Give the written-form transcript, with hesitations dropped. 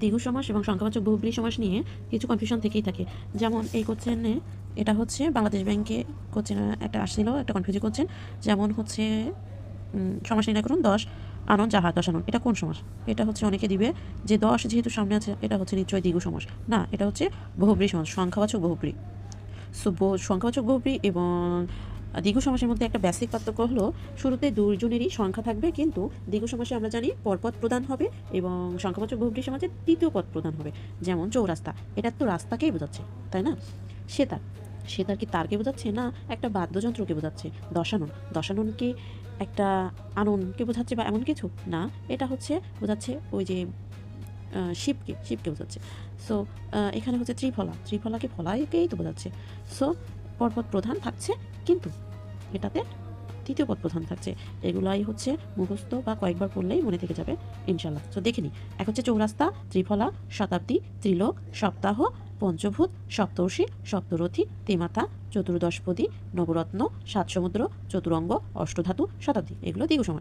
দ্বিগু সমাস এবং সংখ্যাবাচক বহুব্রীহি সমাস নিয়ে কিছু কনফিউশন থেকেই থাকে। যেমন এই কোশ্চেনে এটা হচ্ছে বাংলাদেশ ব্যাংকে কোশ্চেন একটা আসছিল, একটা কনফিউজিং কোশ্চেন। যেমন হচ্ছে সমাস নির্ণয় করুন 10 আনন যাহা 10 আনন, এটা কোন সমাস? এটা হচ্ছে অনেকে দিবে যে 10 যেহেতু সামনে আছে এটা হচ্ছে নিশ্চয়ই দ্বিগু সমাস। না, এটা হচ্ছে বহুব্রীহি সমাস, সংখ্যাবাচক বহুব্রীহি। সো সংখ্যাবাচক বহুব্রীহি এবং দ্বিগু সমাসের মধ্যে একটা বেসিক পার্থক্য হলো শুরুতে দুইজনেরই সংখ্যা থাকবে, কিন্তু দ্বিগু সমাসে আমরা জানি পরপদ প্রদান হবে এবং সংখ্যাবাচক বহুব্রীহি সমাসে তৃতীয় পদ প্রদান হবে। যেমন চৌরাস্তা, এটা তো রাস্তাকেই বোঝাচ্ছে, তাই না? সেতার, সেতার কি তারকে বোঝাচ্ছে? না, একটা বাদ্যযন্ত্রকে বোঝাচ্ছে। দশানন, দশানন কি একটা আননকে বোঝাচ্ছে বা এমন কিছু? না, এটা হচ্ছে বোঝাচ্ছে ওই যে শিবকে, শিবকে বোঝাচ্ছে। সো এখানে হচ্ছে ত্রিফলা, ত্রিফলাকে ফলাকেই তো বোঝাচ্ছে। সো পরপদ প্রধান থাকছে, কিন্তু এটাতে তৃতীয় পদ প্রধান থাকছে। এগুলাই হচ্ছে মুখস্থ বা কয়েকবার পড়লেই মনে থেকে যাবে ইনশাল্লাহ। তো দেখে নিই। এক হচ্ছে চৌরাস্তা, ত্রিফলা, শতাব্দী, ত্রিলোক, সপ্তাহ, পঞ্চভূত, সপ্তর্ষি, সপ্তরথী, তেমাতা, চতুর্দশপদী, নবরত্ন, সাত সমুদ্র, চতুরঙ্গ, অষ্টধাতু, শতাব্দী, এগুলো দ্বিগু সমাস।